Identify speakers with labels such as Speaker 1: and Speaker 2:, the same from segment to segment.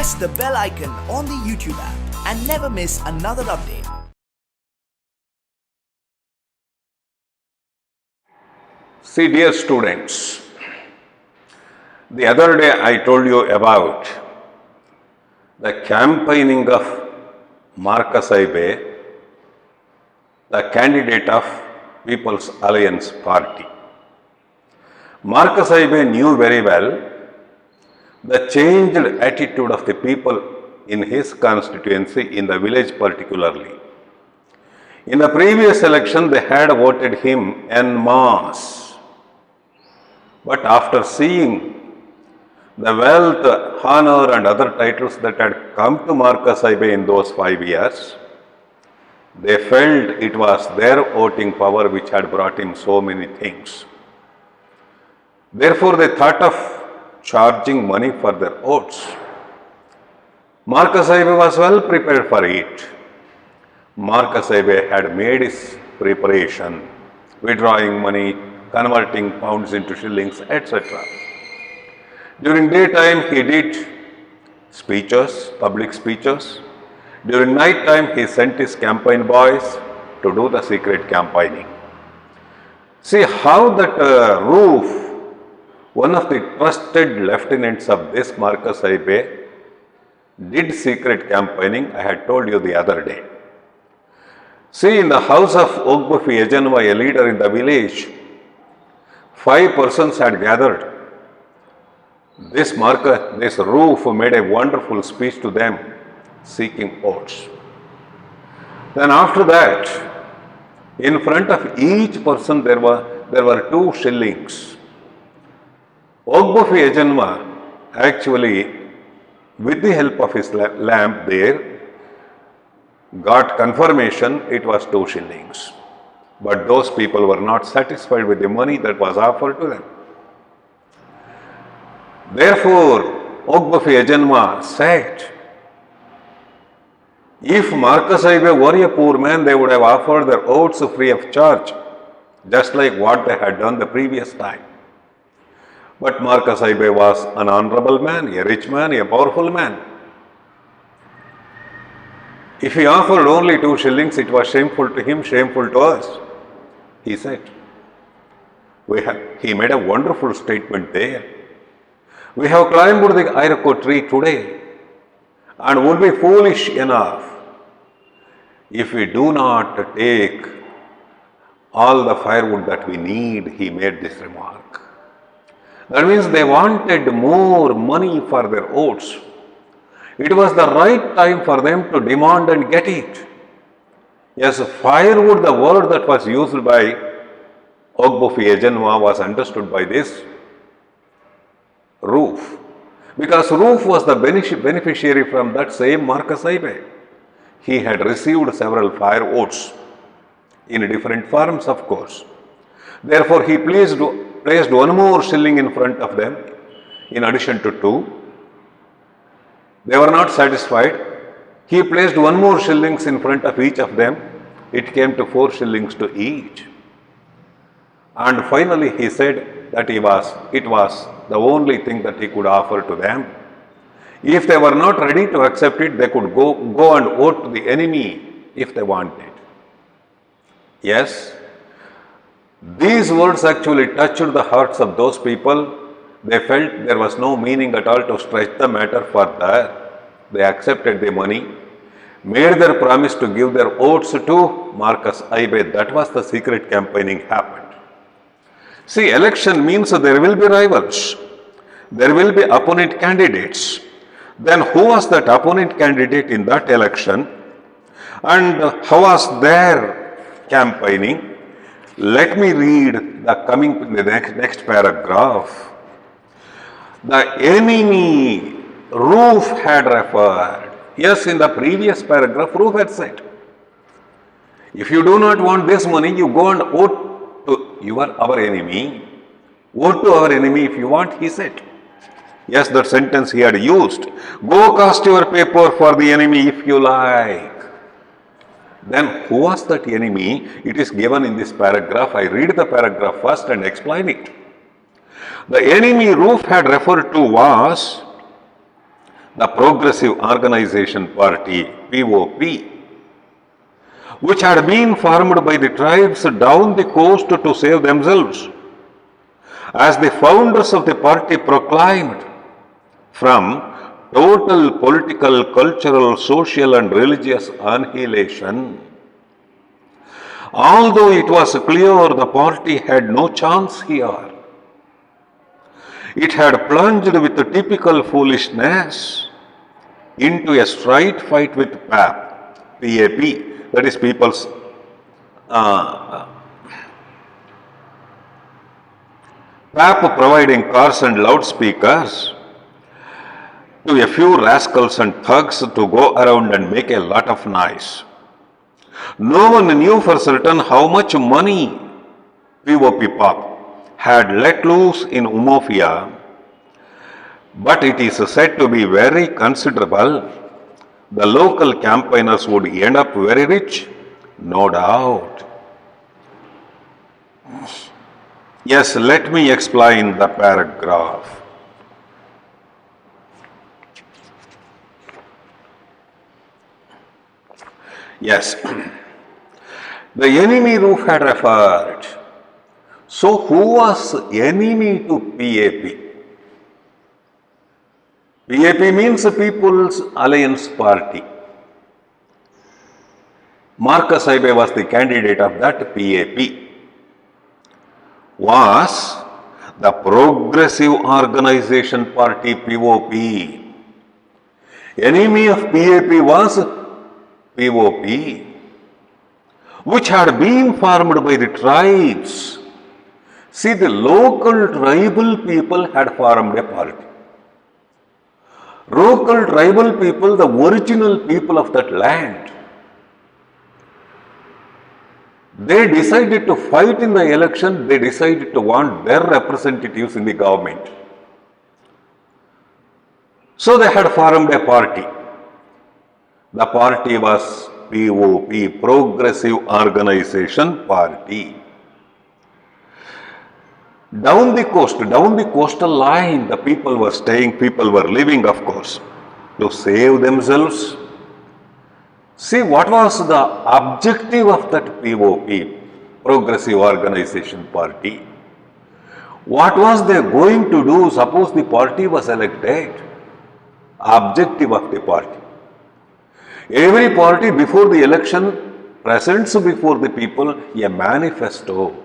Speaker 1: press the bell icon on the YouTube app and never miss another update.
Speaker 2: See, dear students, the other day I told you about the campaigning of Marcus Ibe, the candidate of People's Alliance Party. Marcus Ibe knew very well the changed attitude of the people in his constituency, in the village particularly. In the previous election, they had voted him en masse. But after seeing the wealth, honor and other titles that had come to Marcus Ibe in those 5 years, they felt it was their voting power which had brought him so many things. Therefore, they thought of charging money for their votes. Marcus Ibe was well prepared for it. Marcus Ibe had made his preparation, withdrawing money, converting pounds into shillings, etc. During daytime, he did speeches, public speeches. During night time, he sent his campaign boys to do the secret campaigning. See how that Roof, one of the trusted lieutenants of this Marcus Ibe, did secret campaigning. I had told you the other day. See, in the house of Ogbufi Ejenwa, a leader in the village, 5 persons had gathered. This Roof made a wonderful speech to them, seeking votes. Then after that, in front of each person there were 2 shillings. Ogbufi Ejenwa actually, with the help of his lamp there, got confirmation it was 2 shillings. But those people were not satisfied with the money that was offered to them. Therefore, Ogbufi Ejenwa said, if Marcus Ibe were a poor man, they would have offered their votes free of charge, just like what they had done the previous time. But Marcus Ibe was an honorable man, a rich man, a powerful man. If he offered only 2 shillings, it was shameful to him, shameful to us, he said. He made a wonderful statement there. We have climbed the Iroko tree today and would be foolish enough if we do not take all the firewood that we need, he made this remark. That means they wanted more money for their votes. It was the right time for them to demand and get it. Yes, firewood, the word that was used by Ogbufi Ejenwa, was understood by this Roof. Because Roof was the beneficiary from that same Marcus Ibe. He had received several firewood in different forms, of course. Therefore, he placed 1 more shilling in front of them, in addition to 2. They were not satisfied. He placed 1 more shillings in front of each of them. It came to 4 shillings to each. And finally, he said that it was the only thing that he could offer to them. If they were not ready to accept it, they could go and vote to the enemy if they wanted. Yes, these words actually touched the hearts of those people. They felt there was no meaning at all to stretch the matter further. They accepted the money, made their promise to give their votes to Marcus Ibe. That was the secret campaigning happened. See, election means there will be rivals. There will be opponent candidates. Then who was that opponent candidate in that election? And how was their campaigning? Let me read the next paragraph. The enemy, Roof had referred. Yes, in the previous paragraph, Roof had said, if you do not want this money, you go and vote to our enemy. Vote to our enemy if you want, he said. Yes, that sentence he had used. Go cast your paper for the enemy if you like. Then who was that enemy? It is given in this paragraph. I read the paragraph first and explain it. The enemy Roof had referred to was the Progressive Organization Party, POP, which had been formed by the tribes down the coast to save themselves, as the founders of the party proclaimed, from total political, cultural, social and religious annihilation. Although it was clear the party had no chance here, it had plunged with typical foolishness into a straight fight with PAP, that is People's PAP providing cars and loudspeakers to a few rascals and thugs to go around and make a lot of noise. No one knew for certain how much money POP had let loose in Umuofia, but it is said to be very considerable. The local campaigners would end up very rich, no doubt. Yes, let me explain the paragraph. Yes, the enemy roof had referred. So, who was enemy to PAP? PAP means People's Alliance Party. Marcus Aibe was the candidate of that PAP. Was the Progressive Organization Party, POP. Enemy of PAP was POP, which had been formed by the tribes. See, the local tribal people had formed a party. Local tribal people, the original people of that land, they decided to fight in the election, they decided to want their representatives in the government. So they had formed a party. The party was POP, Progressive Organization Party. Down the coastal line, the people were staying, people were living, of course, to save themselves. See, what was the objective of that POP, Progressive Organization Party? What was they going to do? Suppose the party was elected. Objective of the party. Every party before the election presents before the people a manifesto.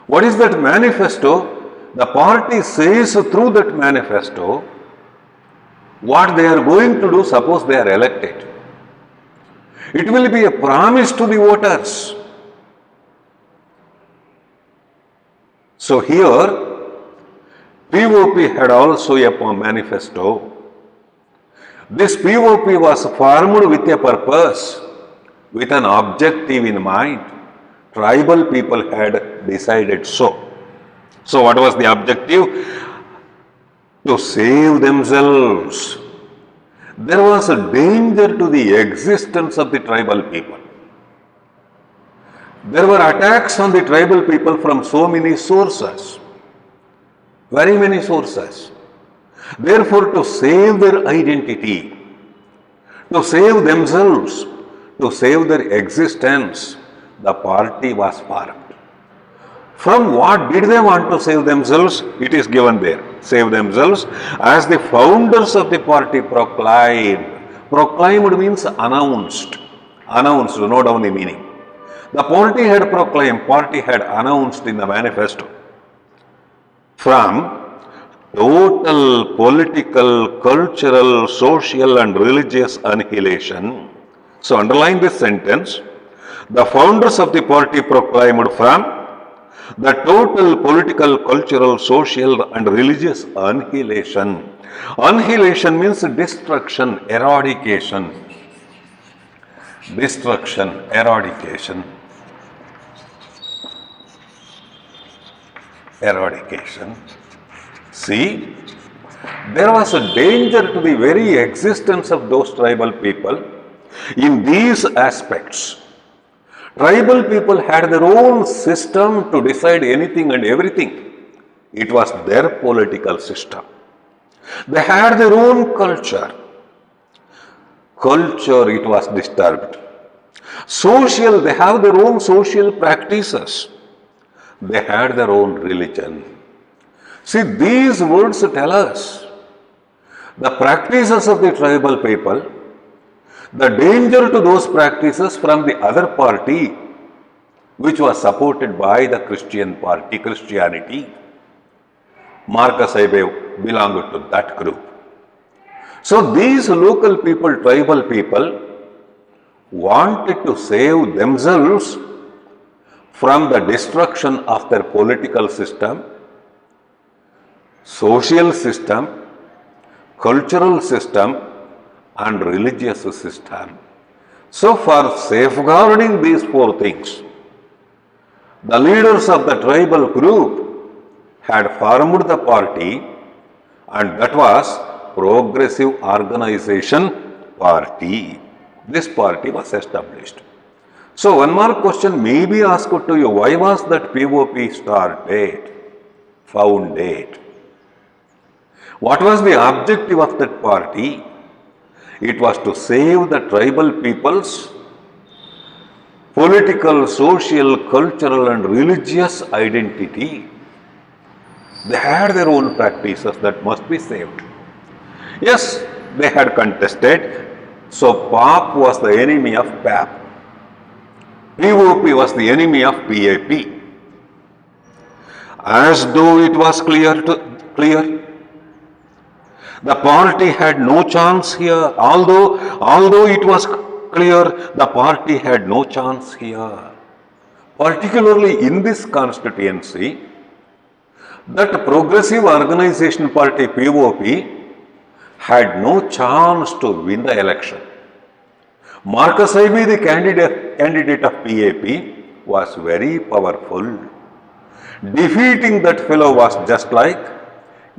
Speaker 2: What is that manifesto? The party says through that manifesto what they are going to do, suppose they are elected. It will be a promise to the voters. So here, POP had also a manifesto. This POP was formed with a purpose, with an objective in mind. Tribal people had decided so. So what was the objective? To save themselves. There was a danger to the existence of the tribal people. There were attacks on the tribal people from so many sources, very many sources. Therefore, to save their identity, to save themselves, to save their existence, the party was formed. From what did they want to save themselves? It is given there. Save themselves as the founders of the party proclaimed. Proclaimed means announced. Announced, note down the meaning. The party had proclaimed, party had announced in the manifesto. From total political, cultural, social and religious annihilation. So underline this sentence. The founders of the party proclaimed from the total political, cultural, social and religious annihilation. Annihilation means destruction, eradication. Destruction, eradication. Eradication. See, there was a danger to the very existence of those tribal people in these aspects. Tribal people had their own system to decide anything and everything. It was their political system. They had their own culture. Culture, it was disturbed. Social, they have their own social practices. They had their own religion. See, these words tell us the practices of the tribal people, the danger to those practices from the other party, which was supported by the Christian party, Christianity. Marcus Abe belonged to that group. So these local people, tribal people, wanted to save themselves from the destruction of their political system, social system, cultural system, and religious system. So for safeguarding these four things, the leaders of the tribal group had formed the party, and that was Progressive Organization Party. This party was established. So one more question may be asked to you. Why was that POP started, founded? What was the objective of that party? It was to save the tribal people's political, social, cultural and religious identity. They had their own practices that must be saved. Yes, they had contested. So PAP was the enemy of PAP. POP was the enemy of PAP. As though it was clear. The party had no chance here. Although it was clear, the party had no chance here. Particularly in this constituency, that Progressive Organization Party, POP, had no chance to win the election. Marcus Abe, the candidate of PAP, was very powerful. Defeating that fellow was just like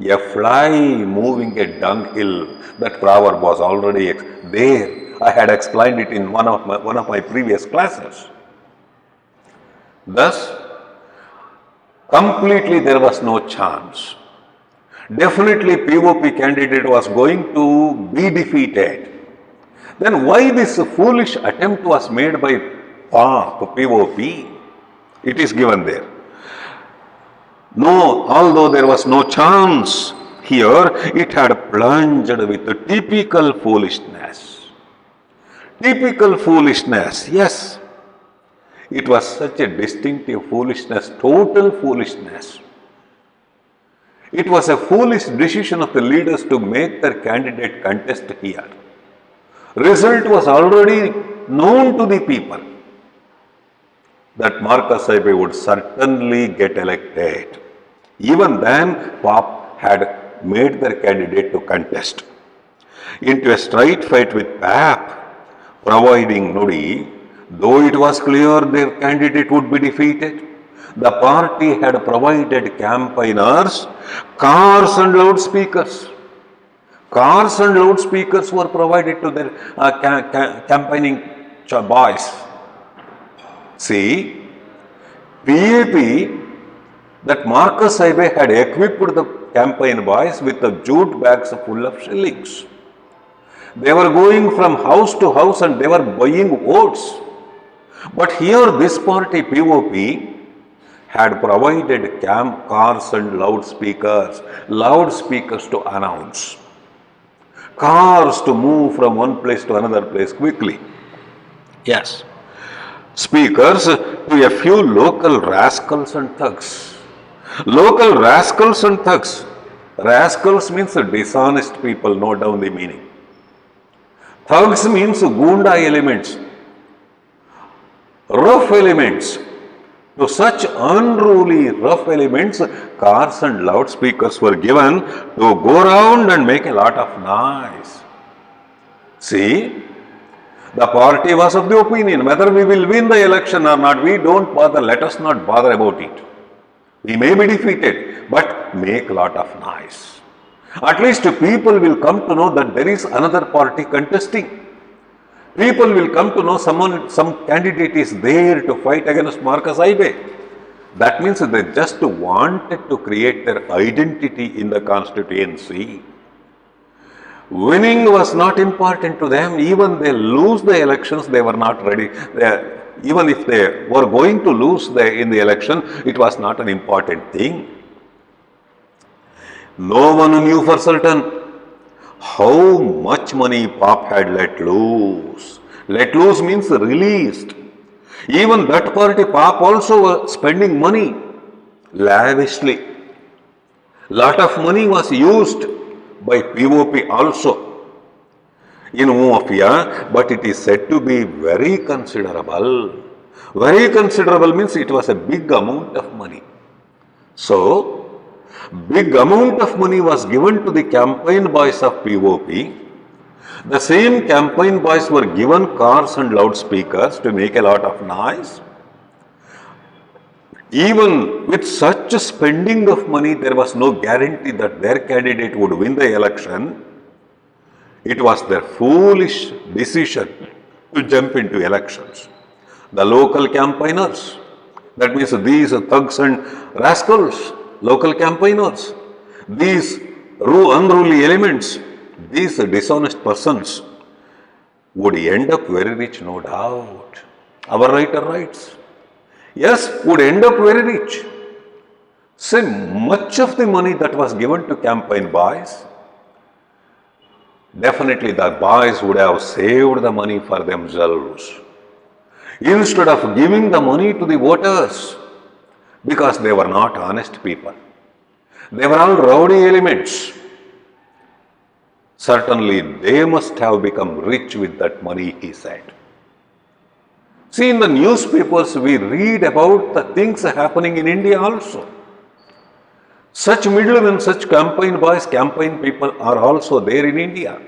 Speaker 2: a fly moving a dunghill. That proverb was already there. I had explained it in one of my previous classes. Thus, completely there was no chance. Definitely POP candidate was going to be defeated. Then why this foolish attempt was made by POP? It is given there. No, although there was no chance here, it had plunged with typical foolishness. Typical foolishness, yes. It was such a distinctive foolishness, total foolishness. It was a foolish decision of the leaders to make their candidate contest here. Result was already known to the people that Marcus Abe would certainly get elected. Even then, POP had made their candidate to contest into a straight fight with PAP, providing Nodi, though it was clear their candidate would be defeated. The party had provided campaigners cars and loudspeakers. Cars and loudspeakers were provided to their campaigning boys. See, PAP, that Marcus Abe had equipped the campaign boys with the jute bags full of shillings. They were going from house to house and they were buying votes. But here this party, POP, had provided cars and loudspeakers to announce, cars to move from one place to another place quickly. Yes. Speakers to a few local rascals and thugs. Local rascals and thugs. Rascals means dishonest people, note down the meaning. Thugs means gunda elements, rough elements. To such unruly, rough elements, cars and loudspeakers were given to go around and make a lot of noise. See, the party was of the opinion, whether we will win the election or not, we don't bother, let us not bother about it. We may be defeated, but make a lot of noise. At least people will come to know that there is another party contesting. People will come to know some candidate is there to fight against Marcus Abe. That means they just wanted to create their identity in the constituency. Winning was not important to them. Even they lose the elections, they were not ready. Even if they were going to lose in the election, it was not an important thing. No one knew for certain how much money Pop had let loose. Let loose means released. Even that party, Pop, also was spending money lavishly. Lot of money was used by POP also in Umofia, but it is said to be very considerable. Very considerable means it was a big amount of money. So, big amount of money was given to the campaign boys of POP. The same campaign boys were given cars and loudspeakers to make a lot of noise. Even with such spending of money, there was no guarantee that their candidate would win the election. It was their foolish decision to jump into elections. The local campaigners, that means these thugs and rascals, local campaigners, these unruly elements, these dishonest persons would end up very rich, no doubt. Our writer writes, yes, would end up very rich. See, much of the money that was given to campaign boys, definitely the boys would have saved the money for themselves instead of giving the money to the voters, because they were not honest people. They were all rowdy elements. Certainly, they must have become rich with that money, he said. See, in the newspapers, we read about the things happening in India also. Such middlemen, such campaign boys, campaign people are also there in India.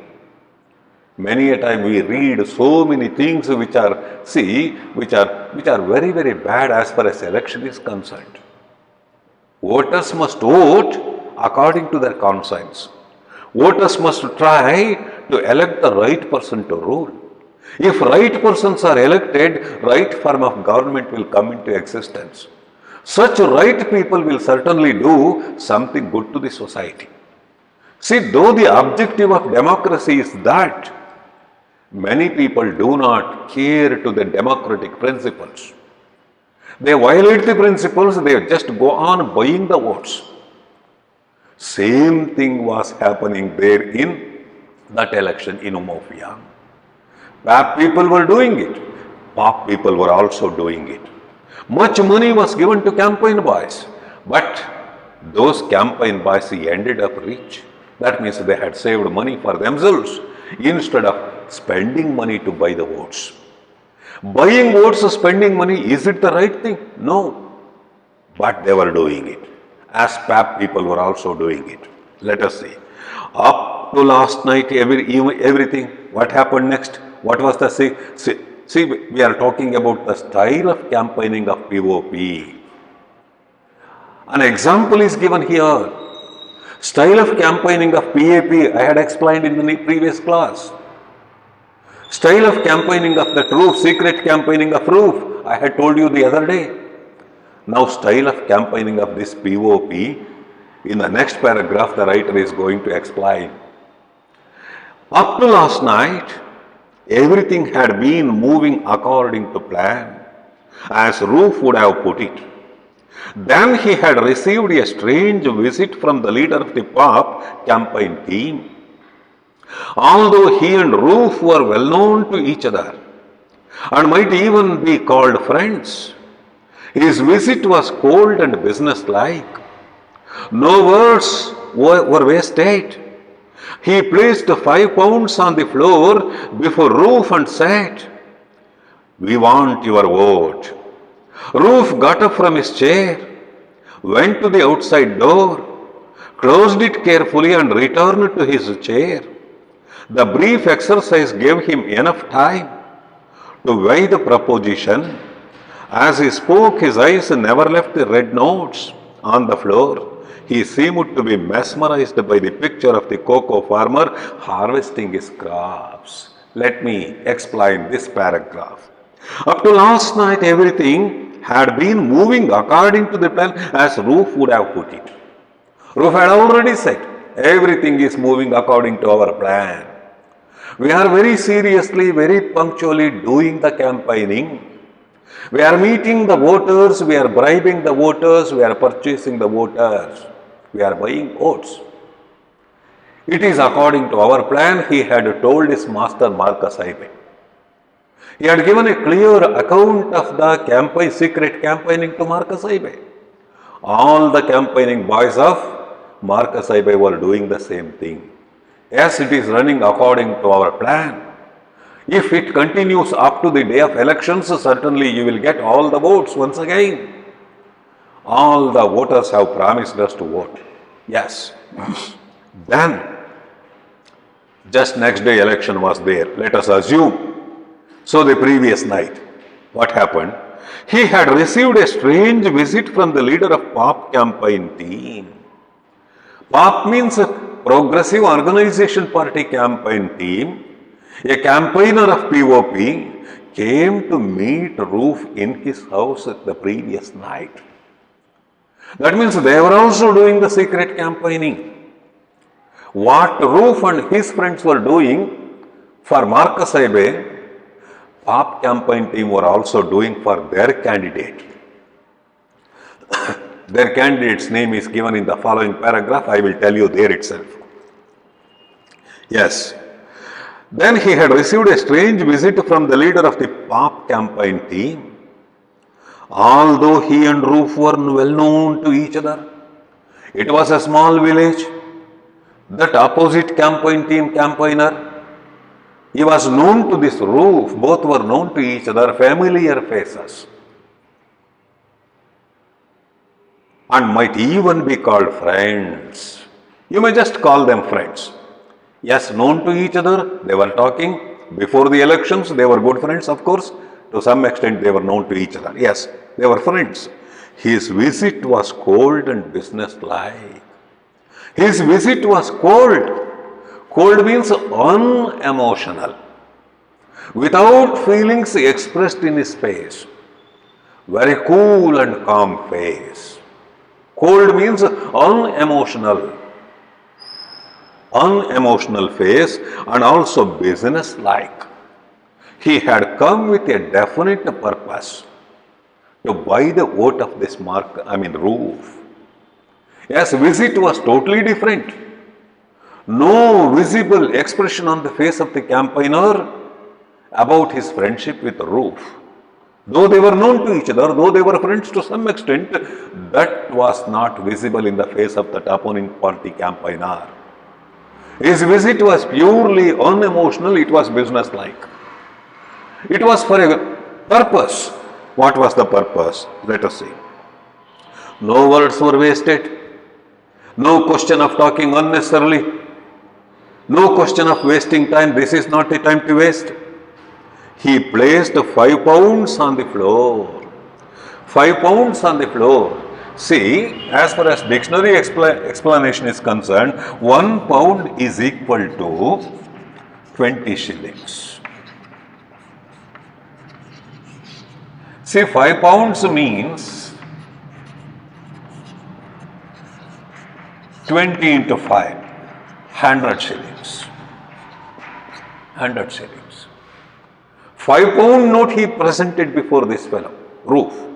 Speaker 2: Many a time we read so many things which are very, very bad as far as election is concerned. Voters must vote according to their conscience. Voters must try to elect the right person to rule. If right persons are elected, right form of government will come into existence. Such right people will certainly do something good to the society. See, though the objective of democracy is that, many people do not care to the democratic principles. They violate the principles, they just go on buying the votes. Same thing was happening there in that election in Umofia. PAP people were doing it. POP people were also doing it. Much money was given to campaign boys, but those campaign boys ended up rich. That means they had saved money for themselves instead of spending money to buy the votes. Buying votes, spending money, is it the right thing? No. But they were doing it. As PAP people were also doing it. Let us see. Up to last night, everything, what happened next? What was the see, we are talking about the style of campaigning of POP. An example is given here. Style of campaigning of PAP, I had explained in the previous class. Style of campaigning of the Roof, secret campaigning of Roof, I had told you the other day. Now, style of campaigning of this POP, in the next paragraph, the writer is going to explain. Up to last night, everything had been moving according to plan, as Roof would have put it. Then he had received a strange visit from the leader of the POP campaign team. Although he and Roof were well known to each other and might even be called friends, his visit was cold and businesslike. No words were wasted. He placed 5 pounds on the floor before Roof and said, "We want your vote." Roof got up from his chair, went to the outside door, closed it carefully and returned to his chair. The brief exercise gave him enough time to weigh the proposition. As he spoke, his eyes never left the red notes on the floor. He seemed to be mesmerized by the picture of the cocoa farmer harvesting his crops. Let me explain this paragraph. Up to last night, everything had been moving according to the plan as Roof would have put it. Roof had already said, everything is moving according to our plan. We are very seriously, very punctually doing the campaigning. We are meeting the voters, we are bribing the voters, we are purchasing the voters, we are buying votes. It is according to our plan, he had told his master Marcus Ibe. He had given a clear account of the secret campaigning to Marcus Ibe. All the campaigning boys of Marcus Ibe were doing the same thing. Yes, it is running according to our plan. If it continues up to the day of elections, certainly you will get all the votes once again. All the voters have promised us to vote. Yes. Then, just next day election was there. Let us assume. So the previous night, what happened? He had received a strange visit from the leader of PAP campaign team. PAP means Progressive Organization Party campaign team. A campaigner of POP came to meet Roof in his house the previous night. That means they were also doing the secret campaigning. What Roof and his friends were doing for Marcus Ibe, PAP campaign team were also doing for their candidate. Their candidate's name is given in the following paragraph. I will tell you there itself. Yes. Then he had received a strange visit from the leader of the PAP campaign team. Although he and Roof were well known to each other, it was a small village. That opposite campaign team campaigner, he was known to this Roof. Both were known to each other, familiar faces, and might even be called friends. You may just call them friends. Yes, known to each other, they were talking. Before the elections, they were good friends, of course. To some extent, they were known to each other. Yes, they were friends. His visit was cold and businesslike. His visit was cold. Cold means unemotional, without feelings expressed in his face. Very cool and calm face. Cold means unemotional. Unemotional face and also business-like. He had come with a definite purpose to buy the vote of this Roof. Yes, visit was totally different. No visible expression on the face of the campaigner about his friendship with Roof. Though they were known to each other, though they were friends to some extent, that was not visible in the face of that opposing party campaigner. His visit was purely unemotional, it was businesslike. It was for a purpose. What was the purpose? Let us see. No words were wasted. No question of talking unnecessarily. No question of wasting time. This is not the time to waste. He placed 5 pounds on the floor. 5 pounds on the floor. See, as far as dictionary explanation is concerned, 1 pound is equal to 20 shillings. See, 5 pounds means 20 into 5, 100 shillings. 100 shillings. 5 pound note he presented before this fellow, Roof.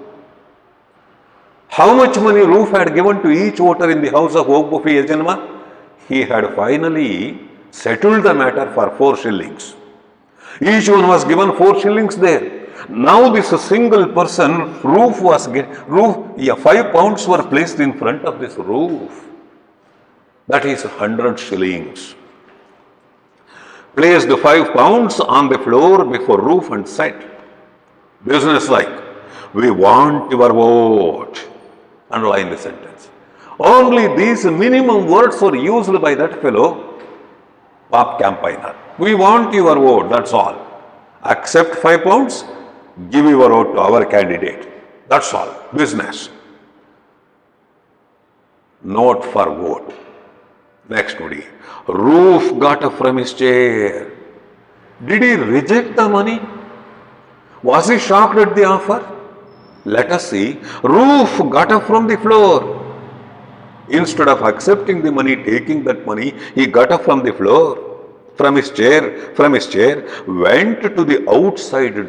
Speaker 2: How much money Roof had given to each voter in the house of Ogbufi Ejenma? He had finally settled the matter for 4 shillings. Each one was given 4 shillings there. Now this single person, 5 pounds were placed in front of this Roof. That is 100 shillings. Placed 5 pounds on the floor before Roof and said, business-like, we want your vote. Underline the sentence. Only these minimum words were used by that fellow, PAP campaigner. We want your vote, that's all. Accept 5 pounds, give your vote to our candidate. That's all. Business. Not for vote. Next today. Roof got up from his chair. Did he reject the money? Was he shocked at the offer? Let us see. Roof got up from the floor. Instead of accepting the money, taking that money, he got up from the floor, from his chair, went to the outside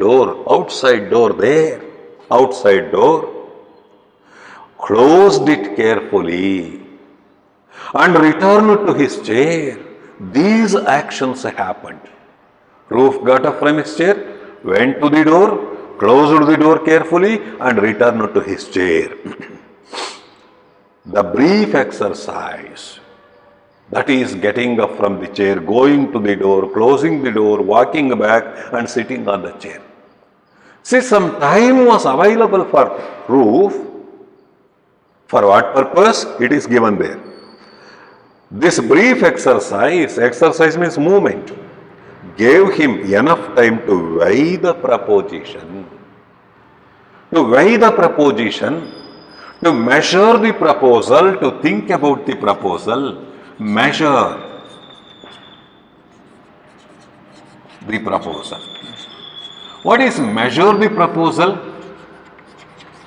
Speaker 2: door there, outside door, closed it carefully, and returned to his chair. These actions happened. Roof got up from his chair, went to the door, closed the door carefully, and returned to his chair. The brief exercise, that is getting up from the chair, going to the door, closing the door, walking back, and sitting on the chair. See, some time was available for Roof. For what purpose? It is given there. This brief exercise means movement, gave him enough time to weigh the proposition. To weigh the proposition, to measure the proposal, to think about the proposal, measure the proposal. What is measure the proposal?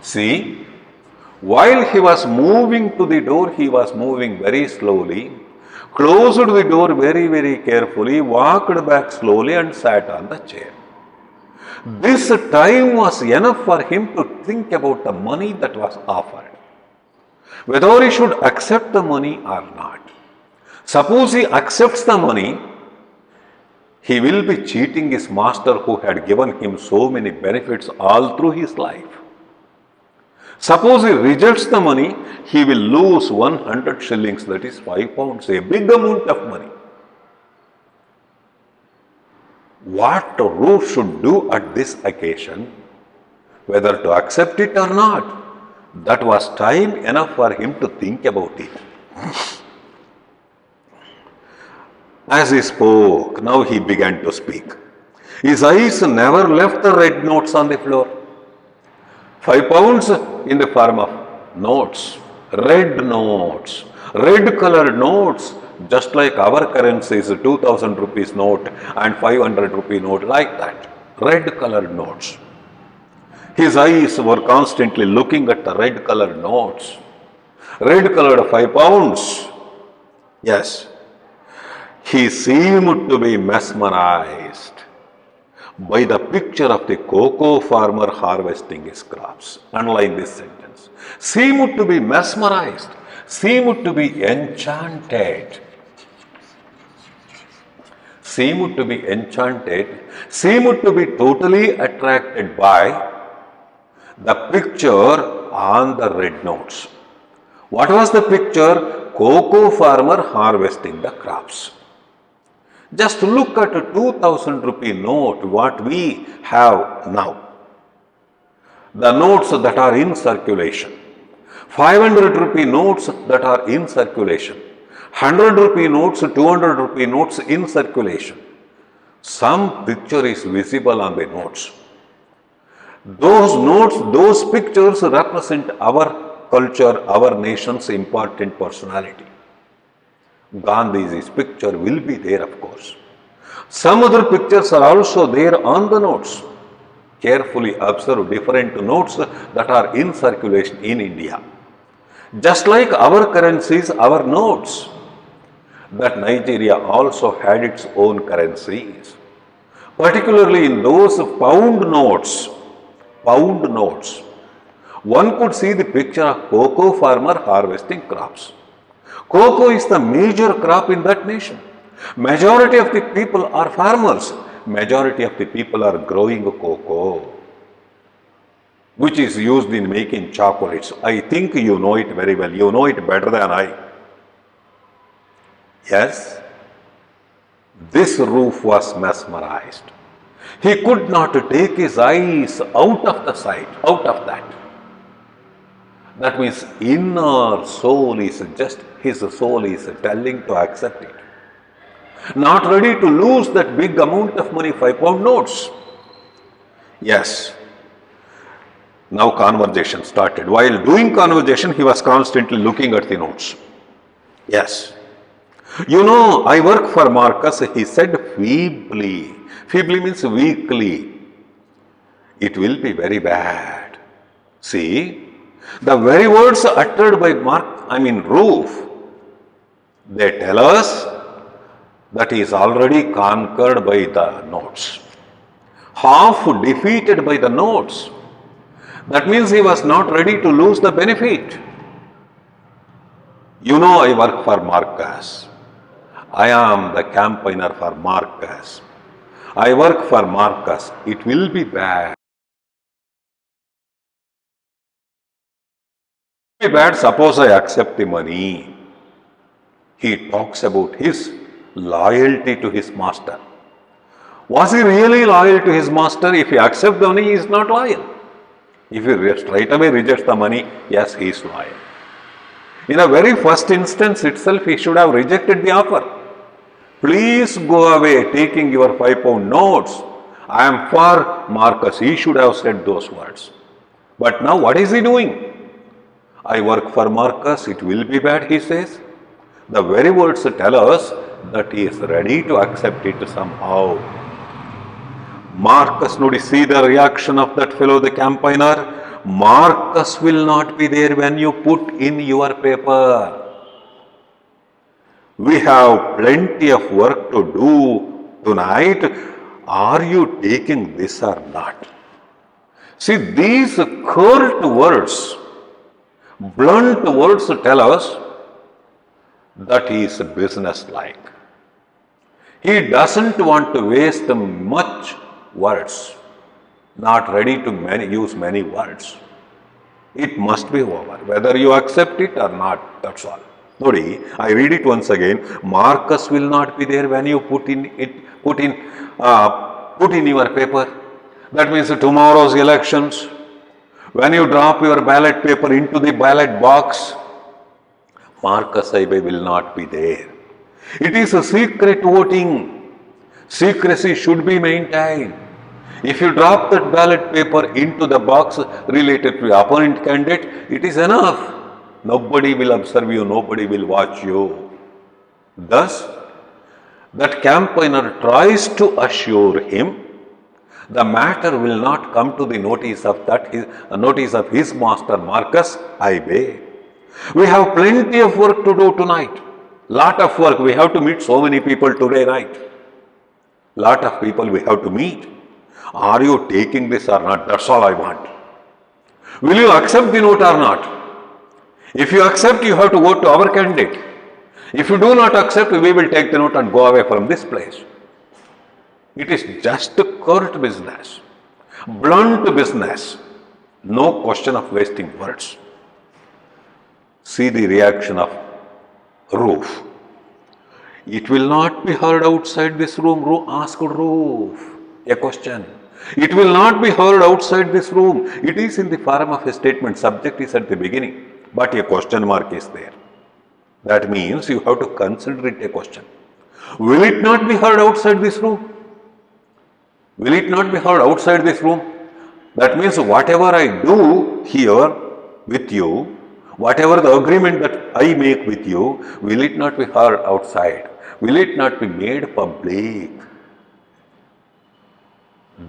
Speaker 2: See, while he was moving to the door, he was moving very slowly, closed the door very, very carefully, walked back slowly and sat on the chair. This time was enough for him to think about the money that was offered, whether he should accept the money or not. Suppose he accepts the money, he will be cheating his master who had given him so many benefits all through his life. Suppose he rejects the money, he will lose 100 shillings, that is 5 pounds, a big amount of money. What Roof should do at this occasion, whether to accept it or not, that was time enough for him to think about it. As he spoke, now he began to speak. His eyes never left the red notes on the floor. 5 pounds in the form of notes, red colored notes, just like our currency is a 2000 rupees note and 500 rupee note, like that, red colored notes. His eyes were constantly looking at the red colored notes, red colored 5 pounds. Yes, he seemed to be mesmerized by the picture of the cocoa farmer harvesting his crops. Underline this sentence. Seemed to be mesmerized, seemed to be enchanted, seemed to be enchanted, seemed to be totally attracted by the picture on the red notes. What was the picture? Cocoa farmer harvesting the crops. Just look at a 2000 rupee note, what we have now. The notes that are in circulation. 500 rupee notes that are in circulation. 100 rupee notes, 200 rupee notes in circulation. Some picture is visible on the notes. Those notes, those pictures represent our culture, our nation's important personality. Gandhi's picture will be there, of course. Some other pictures are also there on the notes. Carefully observe different notes that are in circulation in India. Just like our currencies, our notes, that Nigeria also had its own currencies. Particularly in those pound notes, one could see the picture of cocoa farmer harvesting crops. Cocoa is the major crop in that nation. Majority of the people are farmers. Majority of the people are growing cocoa, which is used in making chocolates. I think you know it very well. You know it better than I. Yes, this Roof was mesmerized. He could not take his eyes out of the sight, out of that. That means inner soul is just, his soul is telling to accept it. Not ready to lose that big amount of money, 5 pound notes. Yes. Now conversation started. While doing conversation, he was constantly looking at the notes. Yes. You know, I work for Marcus, he said feebly. Feebly means weakly. It will be very bad. See, the very words uttered by roof, they tell us that he is already conquered by the notes, half defeated by the notes. That means he was not ready to lose the benefit. You know, I work for Marcus. I am the campaigner for Marcus. I work for Marcus. It will be bad. It will be bad, suppose I accept the money. He talks about his loyalty to his master. Was he really loyal to his master? If he accepts the money, he is not loyal. If he straight away rejects the money, yes, he is loyal. In a very first instance itself, he should have rejected the offer. Please go away, taking your £5 notes. I am for Marcus. He should have said those words. But now what is he doing? I work for Marcus, it will be bad, he says. The very words tell us that he is ready to accept it somehow. Marcus, now see the reaction of that fellow, the campaigner. Marcus will not be there when you put in your paper. We have plenty of work to do tonight. Are you taking this or not? See, these curt words, blunt words tell us that he is business-like. He doesn't want to waste much words, not ready to use many words. It must be over, whether you accept it or not, that's all. Nodi, I read it once again. Marcus will not be there when you put in your paper. That means tomorrow's elections, when you drop your ballot paper into the ballot box, Marcus Saibe will not be there. It is a secret voting. Secrecy should be maintained. If you drop that ballot paper into the box related to the opponent candidate, it is enough. Nobody will observe you, nobody will watch you. Thus, that campaigner tries to assure him the matter will not come to the notice of his master Marcus Aibe. We have plenty of work to do tonight. Lot of work. We have to meet so many people today night. Lot of people we have to meet. Are you taking this or not? That's all I want. Will you accept the note or not? If you accept, you have to vote to our candidate. If you do not accept, we will take the note and go away from this place. It is just a curt business, blunt business. No question of wasting words. See the reaction of Roof. It will not be heard outside this room. Ask Roof a question. It will not be heard outside this room. It is in the form of a statement. Subject is at the beginning, but a question mark is there. That means you have to consider it a question. Will it not be heard outside this room? Will it not be heard outside this room? That means whatever I do here with you, whatever the agreement that I make with you, will it not be heard outside? Will it not be made public?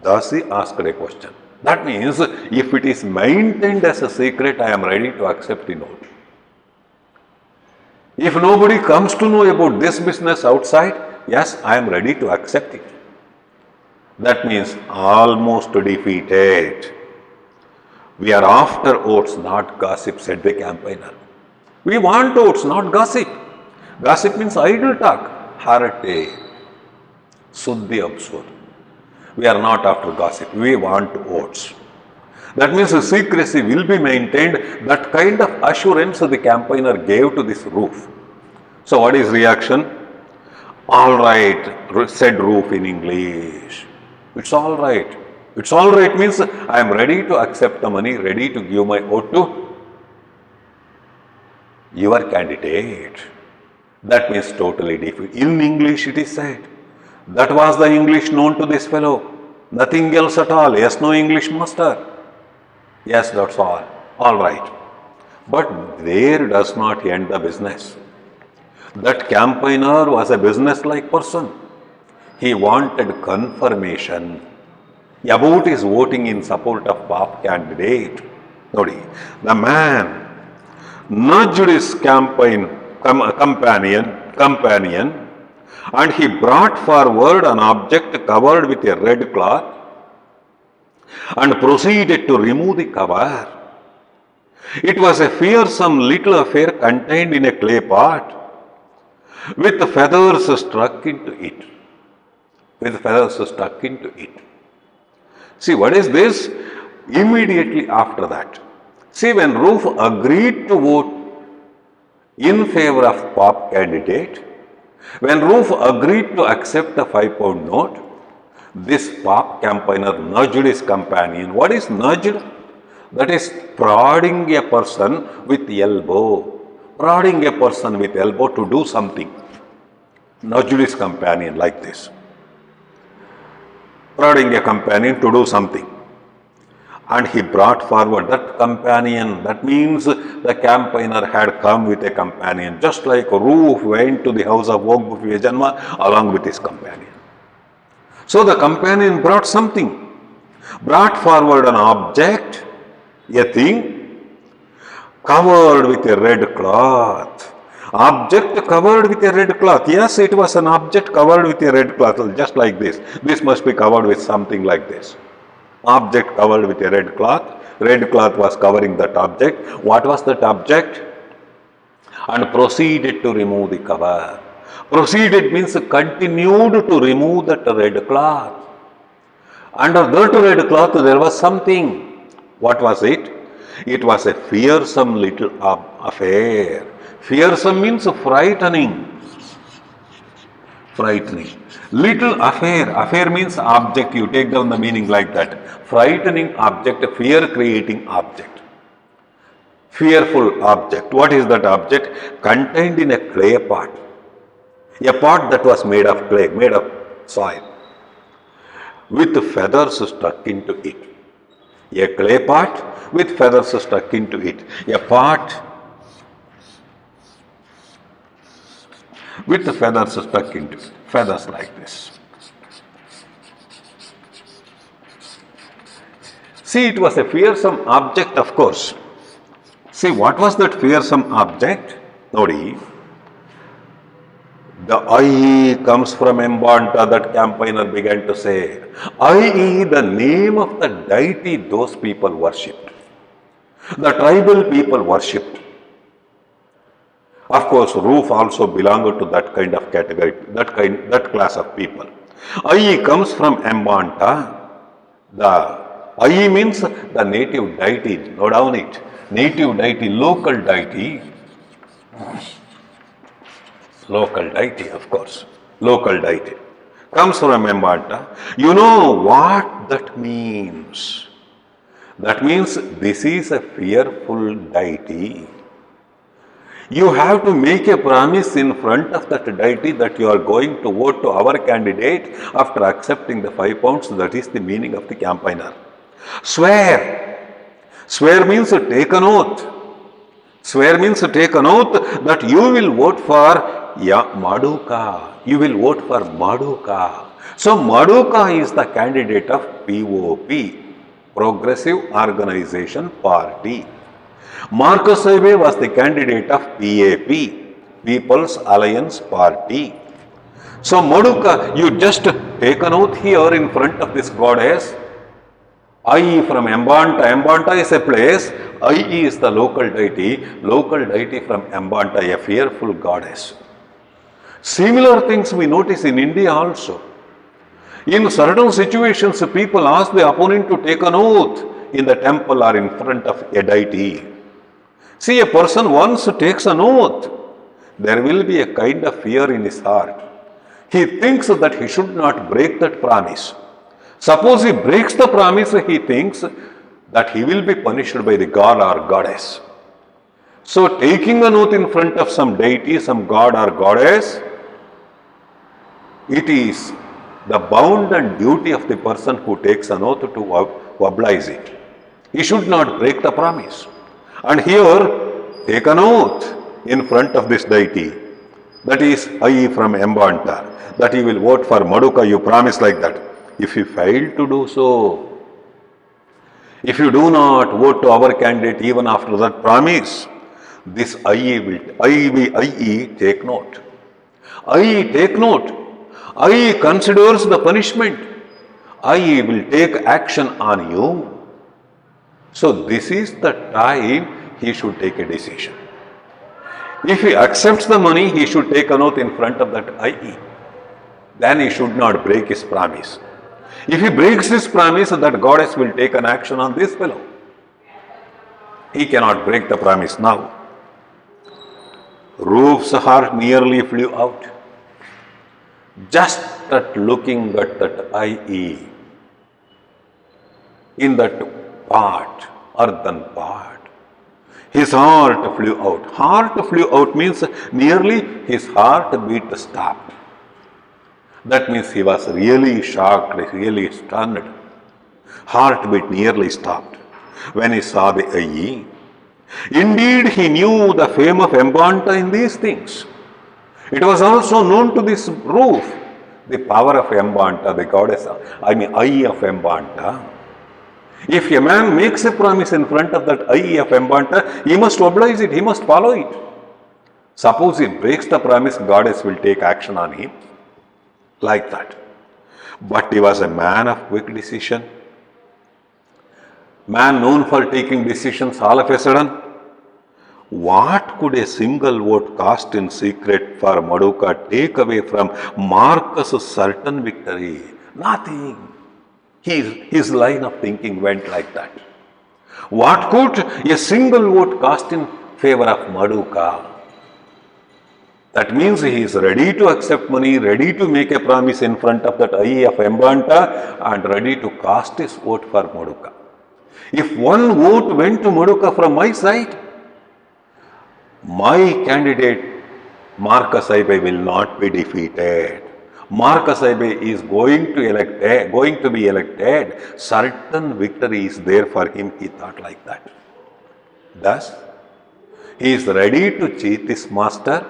Speaker 2: Thus he asked a question. That means if it is maintained as a secret, I am ready to accept the note. If nobody comes to know about this business outside, yes, I am ready to accept it. That means almost defeated. We are after votes, not gossip, said the campaigner. We want votes, not gossip. Gossip means idle talk. Harate. Suddhi absurd. We are not after gossip. We want votes. That means the secrecy will be maintained. That kind of assurance the campaigner gave to this Roof. So what is reaction? All right, said Roof in English. It's all right. It's all right means I am ready to accept the money, ready to give my vote to your candidate. That means totally different. In English it is said. That was the English known to this fellow. Nothing else at all. Yes, no English master. Yes, that's all. All right. But there does not end the business. That campaigner was a business-like person. He wanted confirmation about his voting in support of PAP candidate. Nodi, the man nudged his companion, and he brought forward an object covered with a red cloth and proceeded to remove the cover. It was a fearsome little affair contained in a clay pot with feathers stuck into it. See, what is this? Immediately after that. See, when Roof agreed to vote in favor of Pop candidate, when Roof agreed to accept the £5 note, this Pop campaigner nudged his companion. What is nudged? That is prodding a person with elbow. Prodding a person with elbow to do something. Nudged his companion like this. Prodding a companion to do something. And he brought forward that companion. That means the campaigner had come with a companion. Just like Roof went to the house of Vogbufia Janma along with his companion. So the companion brought something. Brought forward an object, a thing, covered with a red cloth. Object covered with a red cloth. Yes, it was an object covered with a red cloth, just like this. This must be covered with something like this. Object covered with a red cloth. Red cloth was covering that object. What was that object? And proceeded to remove the cover. Proceeded means continued to remove that red cloth. Under that red cloth there was something. What was it? It was a fearsome little affair. Fearsome means frightening. Frightening. Little affair. Affair means object. You take down the meaning like that. Frightening object, fear creating object. Fearful object. What is that object? Contained in a clay pot. A pot that was made of clay, made of soil, with feathers stuck into it. A clay pot with feathers stuck into it. A pot with the feathers stuck into it. Feathers like this. See, it was a fearsome object, of course. See, what was that fearsome object? Nodi. The I comes from Mbanta, that campaigner began to say. I, the name of the deity those people worshipped. The tribal people worshipped. Of course, Roof also belonged to that kind of category, that class of people. I comes from Mbanta. The I means the native deity. Note down it. Native deity, local deity. Local deity, of course. Local deity. Comes from Mbanta. You know what that means? That means this is a fearful deity. You have to make a promise in front of that deity that you are going to vote to our candidate after accepting the £5. That is the meaning of the campaigner. Swear. Swear means take an oath. Swear means take an oath that you will vote for Maduka. You will vote for Maduka. So Maduka is the candidate of POP, Progressive Organization Party. Marcus Saibe was the candidate of PAP, People's Alliance Party. So Maduka, you just take an oath here in front of this goddess. I from Mbanta. Mbanta is a place. I is the local deity from Mbanta, a fearful goddess. Similar things we notice in India also. In certain situations, people ask the opponent to take an oath in the temple or in front of a deity. See, a person once takes an oath, there will be a kind of fear in his heart. He thinks that he should not break that promise. Suppose he breaks the promise, he thinks that he will be punished by the god or goddess. So, taking an oath in front of some deity, some god or goddess, it is the bounden duty of the person who takes an oath to oblige it. He should not break the promise. And here, take an oath in front of this deity. That is, I from Mbanta, that you will vote for Maduka, you promise like that. If you fail to do so, if you do not vote to our candidate even after that promise, This IE take note. IE take note. IE considers the punishment. IE will take action on you. So this is the time he should take a decision. If he accepts the money, he should take an oath in front of that IE. Then he should not break his promise. If he breaks his promise, that goddess will take an action on this fellow. He cannot break the promise now. Roof's heart nearly flew out. Just at looking at that IE, in that pot, earthen pot, his heart flew out. Heart flew out means nearly his heartbeat stopped. That means he was really shocked, really stunned. Heartbeat nearly stopped when he saw the IE. Indeed, he knew the fame of Embanta in these things. It was also known to this roof, the power of Embanta, the goddess, IE of Embanta. If a man makes a promise in front of that IE of Embanta, he must oblige it, he must follow it. Suppose he breaks the promise, goddess will take action on him. Like that. But he was a man of quick decision. Man known for taking decisions all of a sudden. What could a single vote cast in secret for Maduka take away from Marcus' certain victory? Nothing. His line of thinking went like that. What could a single vote cast in favor of Maduka? That means he is ready to accept money, ready to make a promise in front of that IE of Embanta and ready to cast his vote for Maduka. If one vote went to Maduka from my side, my candidate Marcus Aibe will not be defeated. Marcus Aibe is going to be elected. Certain victory is there for him, he thought like that. Thus, he is ready to cheat his master,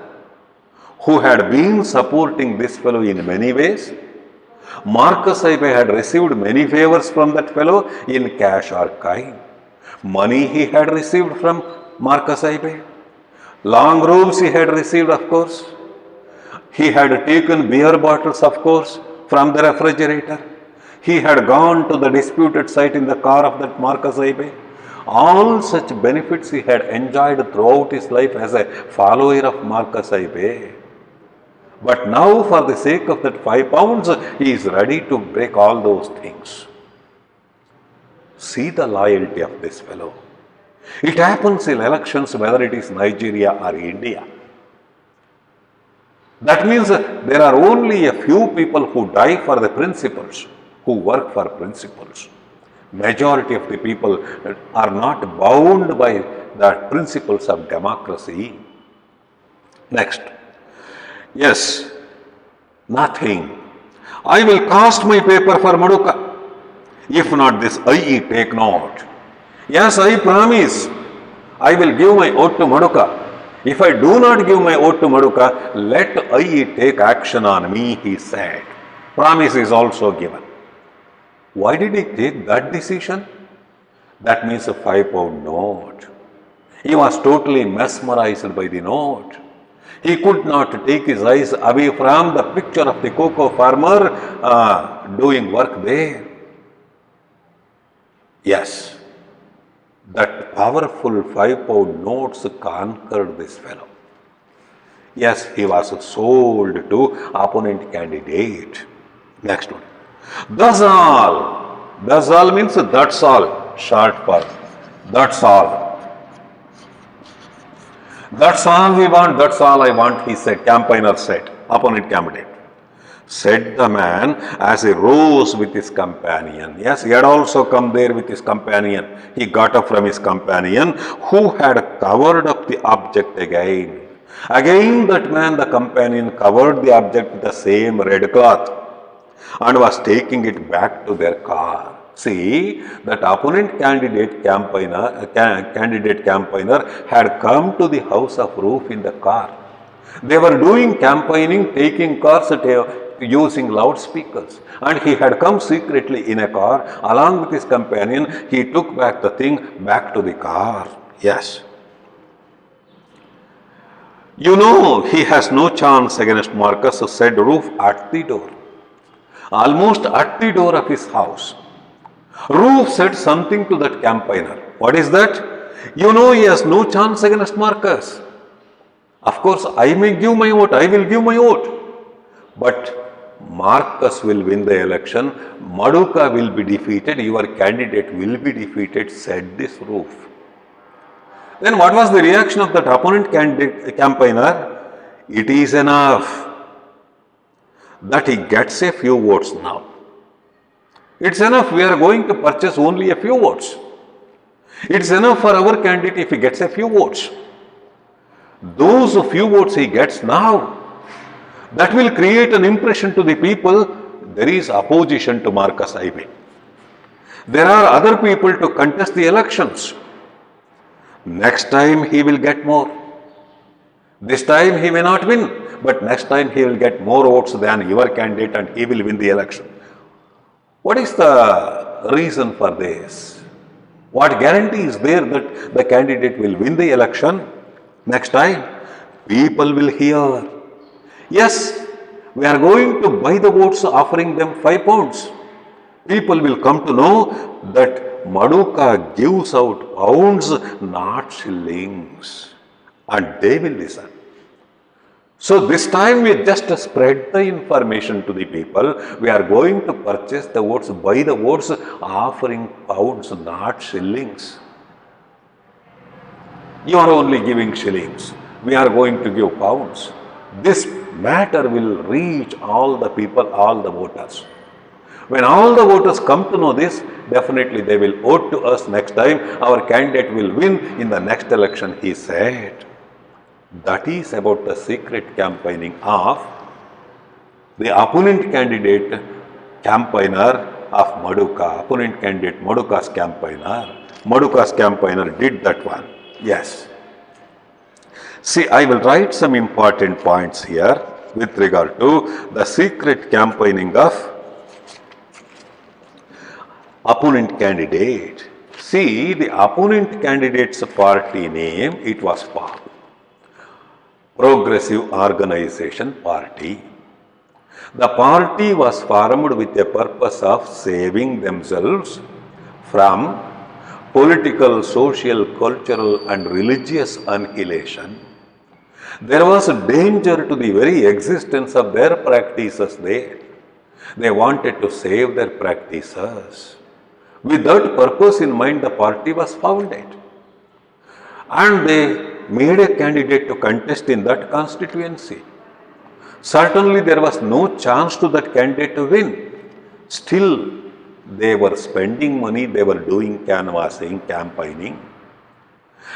Speaker 2: who had been supporting this fellow in many ways. Marcus Aibe had received many favors from that fellow in cash or kind. Money he had received from Marcus Aibe. Long robes he had received, of course. He had taken beer bottles, of course, from the refrigerator. He had gone to the disputed site in the car of that Marcus Aibe. All such benefits he had enjoyed throughout his life as a follower of Marcus Aibe. But now, for the sake of that 5 pounds, he is ready to break all those things. See the loyalty of this fellow. It happens in elections, whether it is Nigeria or India. That means there are only a few people who die for the principles, who work for principles. Majority of the people are not bound by the principles of democracy. Next. Yes, nothing. I will cast my paper for Maduka. If not this, IE take note. Yes, I promise. I will give my oath to Maduka. If I do not give my oath to Maduka, let IE take action on me, he said. Promise is also given. Why did he take that decision? That means a 5 pound note. He was totally mesmerized by the note. He could not take his eyes away from the picture of the cocoa farmer doing work there. Yes, that powerful 5 pound notes conquered this fellow. Yes, he was sold to opponent candidate. Next one. That's all. That's all means that's all. Short for that's all. That's all we want, that's all I want, he said, campaigner said, opponent candidate. Said the man as he rose with his companion. Yes, he had also come there with his companion. He got up from his companion who had covered up the object again. Again that man, the companion, covered the object with the same red cloth and was taking it back to their car. See, that opponent candidate campaigner had come to the house of Roof in the car. They were doing campaigning, taking cars using loudspeakers. And he had come secretly in a car along with his companion. He took back the thing back to the car. Yes. You know he has no chance against Marcus, said Roof at the door. Almost at the door of his house. Roof said something to that campaigner. What is that? You know he has no chance against Marcus. Of course, I may give my vote, I will give my vote. But Marcus will win the election, Maduka will be defeated, your candidate will be defeated, said this Roof. Then what was the reaction of that opponent campaigner? It is enough that he gets a few votes now. It's enough, we are going to purchase only a few votes. It's enough for our candidate if he gets a few votes. Those few votes he gets now, that will create an impression to the people, there is opposition to Marcus Ibe. There are other people to contest the elections. Next time he will get more. This time he may not win, but next time he will get more votes than your candidate and he will win the election. What is the reason for this? What guarantee is there that the candidate will win the election next time? People will hear. Yes, we are going to buy the votes offering them £5. People will come to know that Maduka gives out pounds, not shillings. And they will listen. So this time we just spread the information to the people. We are going to purchase the votes, buy the votes, offering pounds, not shillings. You are only giving shillings. We are going to give pounds. This matter will reach all the people, all the voters. When all the voters come to know this, definitely they will vote to us next time. Our candidate will win in the next election, he said. That is about the secret campaigning of the opponent candidate campaigner of Maduka. Opponent candidate Maduka's campaigner. Maduka's campaigner did that one. Yes. See, I will write some important points here with regard to the secret campaigning of opponent candidate. See, the opponent candidate's party name, it was POP. Progressive Organization Party. The party was formed with the purpose of saving themselves from political, social, cultural and religious annihilation. There was a danger to the very existence of their practices there. They wanted to save their practices. With that purpose in mind, the party was founded. And they made a candidate to contest in that constituency. Certainly there was no chance to that candidate to win. Still, they were spending money, they were doing canvassing, campaigning.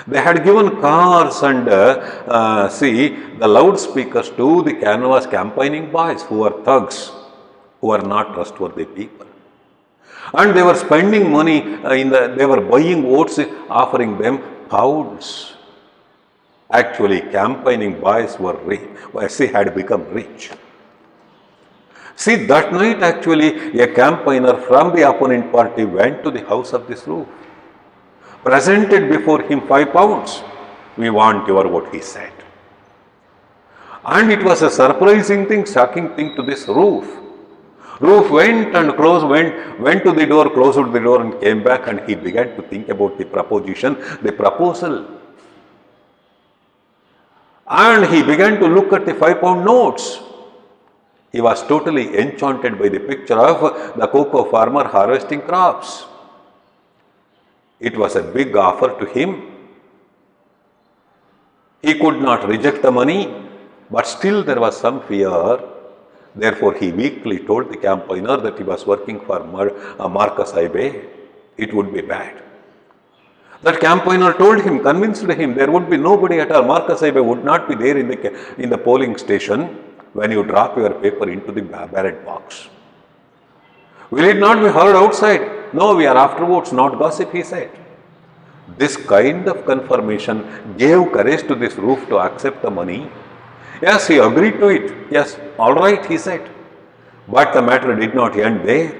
Speaker 2: They had given cars and the loudspeakers to the canvas campaigning boys who were thugs, who were not trustworthy people. And they were spending money, they were buying votes, offering them pounds. Actually, campaigning boys were rich, had become rich. See, that night actually a campaigner from the opponent party went to the house of this Roof, presented before him £5. We want your vote, he said. And it was a surprising thing, shocking thing to this Roof. Roof went and went to the door, closed the door and came back, and he began to think about the proposition, the proposal. And he began to look at the £5 notes. He was totally enchanted by the picture of the cocoa farmer harvesting crops. It was a big offer to him. He could not reject the money, but still there was some fear. Therefore, he weakly told the campaigner that he was working for Marcus Ibe. It would be bad. That campaigner told him, convinced him, there would be nobody at all. Marcus Ibe would not be there in the polling station when you drop your paper into the ballot box. Will it not be heard outside? No, we are after votes, not gossip, he said. This kind of confirmation gave courage to this Roof to accept the money. Yes, he agreed to it. Yes, all right, he said. But the matter did not end there.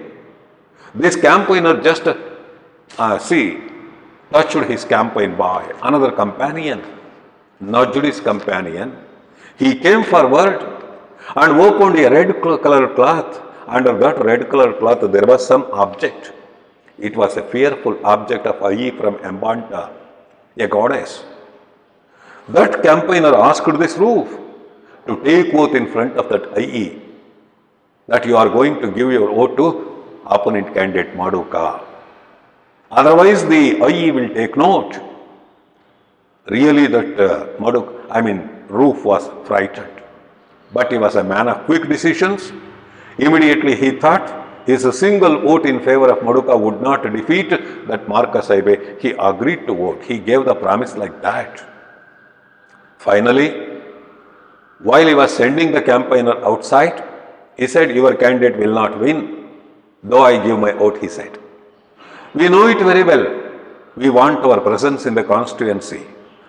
Speaker 2: This campaigner just, touched his campaign boy, another companion, nudged his companion, He came forward and opened a red colored cloth. Under that red colored cloth, there was some object. It was a fearful object of Ayi from Ambanta, a goddess. That campaigner asked this roof to take oath in front of that Ayi that you are going to give your oath to opponent candidate Maduka. Otherwise, the Ayi will take note. Really, that Roof was frightened. But he was a man of quick decisions. Immediately he thought his single vote in favor of Maduka would not defeat that Markasaibe. He agreed to vote. He gave the promise like that. Finally, while he was sending the campaigner outside, he said, "Your candidate will not win, though I give my vote," he said. "We know it very well. We want our presence in the constituency.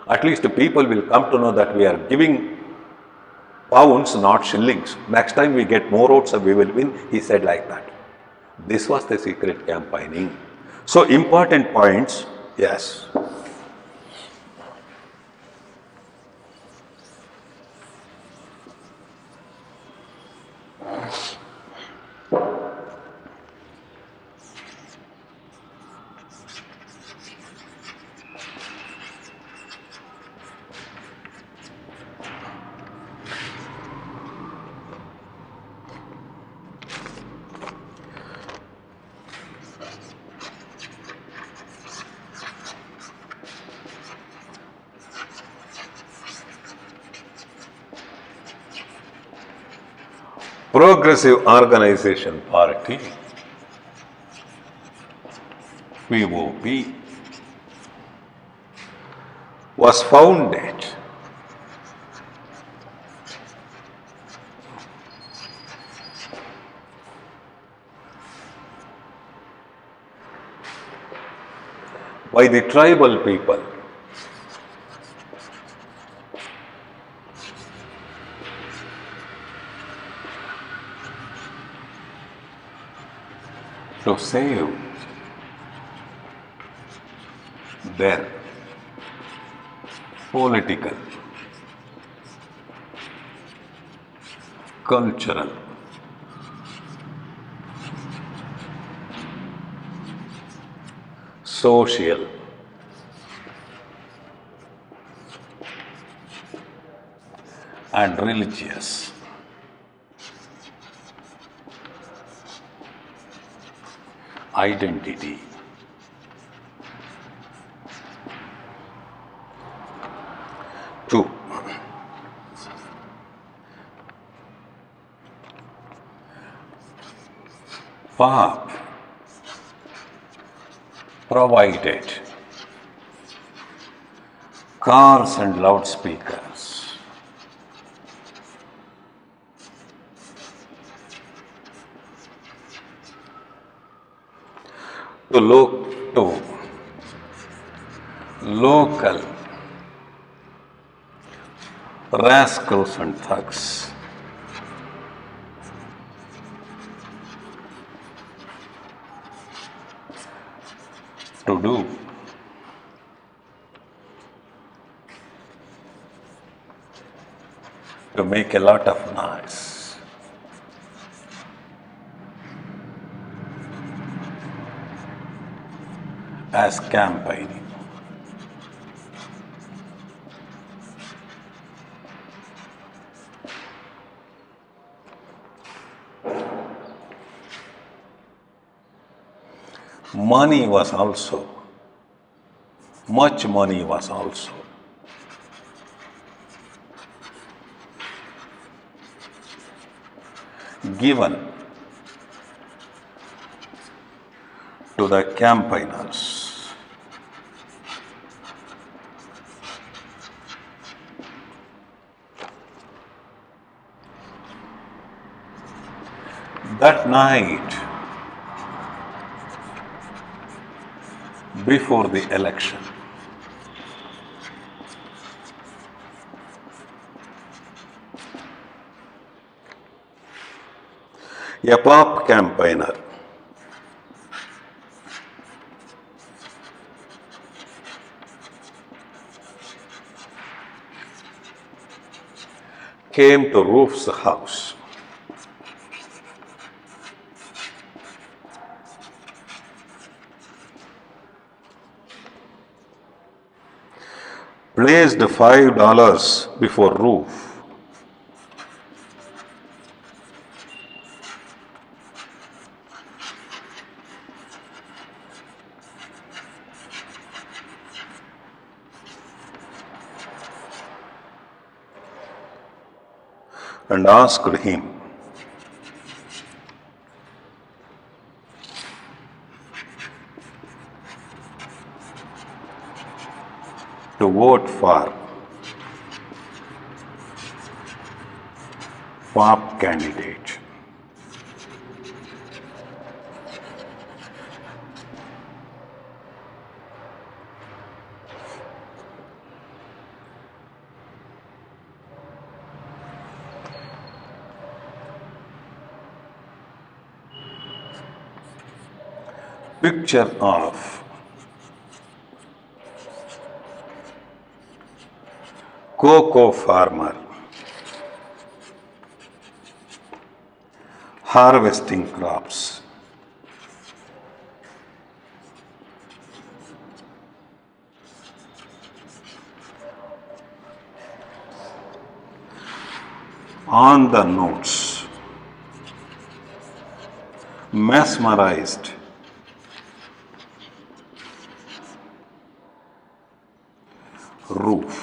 Speaker 2: At least people will come to know that we are giving pounds, not shillings. Next time we get more votes, we will win," he said like that. This was the secret campaigning. So important points, yes. Progressive Organization Party, POP, was founded by the tribal people to save their political, cultural, social, and religious identity. Two, POP provided cars and loudspeakers, to local rascals and thugs to do to make a lot of noise. As campaigning. Money was also, much money was also given to the campaigners. That night, before the election, a POP campaigner came to Roof's house. Placed $5 before Roof. And asked him, to vote for PAP candidate. Picture of cocoa farmer harvesting crops. On the notes, mesmerized Roof.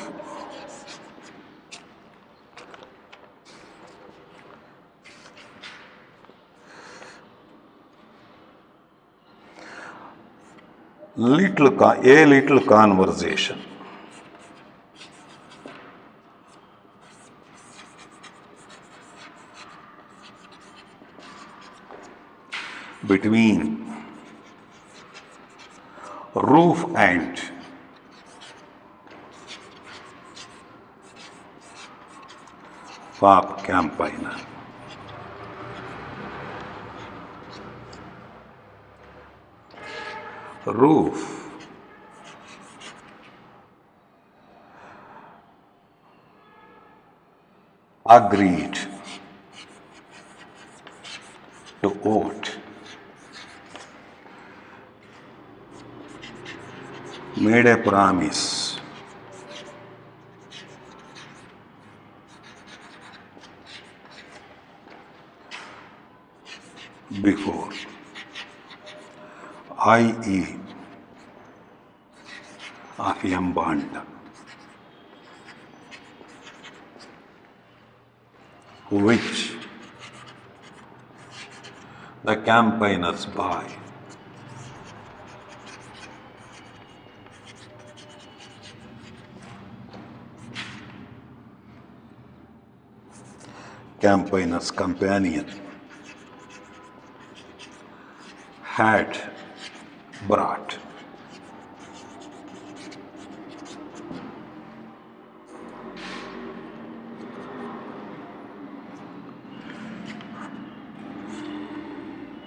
Speaker 2: A little conversation between Roof and PAP campaigner. Roof agreed to vote, made a promise before, i.e. of Bond, which the campaigners buy. Campaigners' companion had brought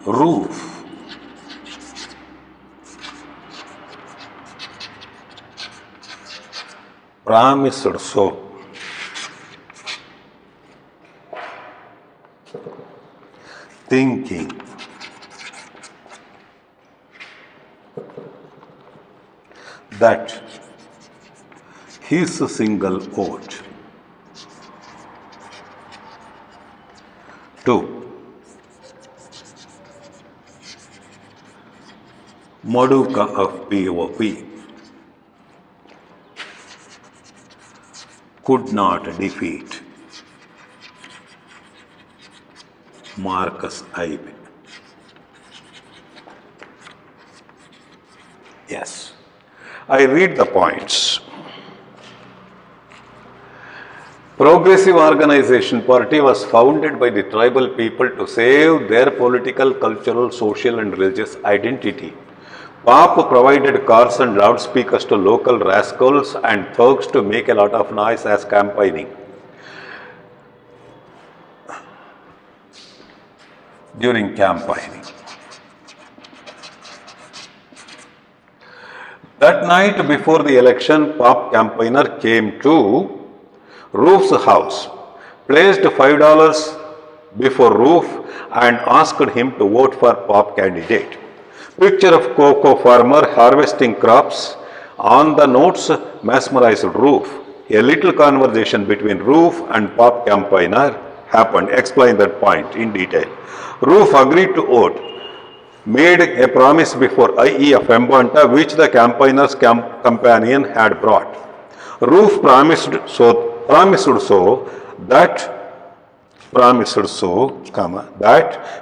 Speaker 2: Roof promised so, thinking that his single vote to Maduka of POP could not defeat Marcus Ibe. Yes, I read the points. Progressive Organization Party was founded by the tribal people to save their political, cultural, social and religious identity. PAP provided cars and loudspeakers to local rascals and thugs to make a lot of noise as campaigning. During campaigning. That night before the election, PAP campaigner came to Roof's house. placed $5 before Roof and asked him to vote for Pop candidate. Picture of cocoa farmer harvesting crops. On the notes mesmerized Roof. A little conversation between Roof and Pop campaigner happened. Explain that point in detail. Roof agreed to vote, made a promise before IE of Mbanta which the campaigner's companion had brought. Roof promised so that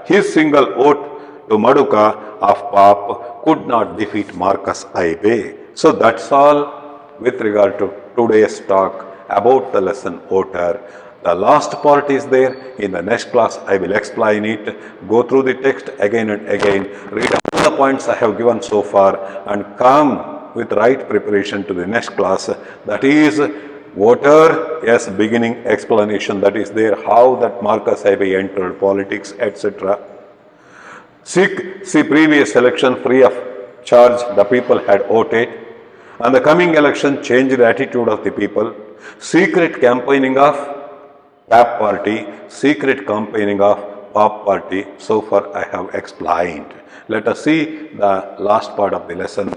Speaker 2: his single vote to Maduka of Pop could not defeat Marcus Ibe. So that's all with regard to today's talk about the lesson voter. The last part is there. In the next class, I will explain it. Go through the text again and again. Read all the points I have given so far and come with right preparation to the next class. That is voter, yes, beginning explanation that is there, how that Marcus Ibe entered politics, etc. See previous election free of charge, the people had voted. And the coming election changed the attitude of the people. Secret campaigning of PAP party, secret campaigning of POP party. So far I have explained. Let us see the last part of the lesson.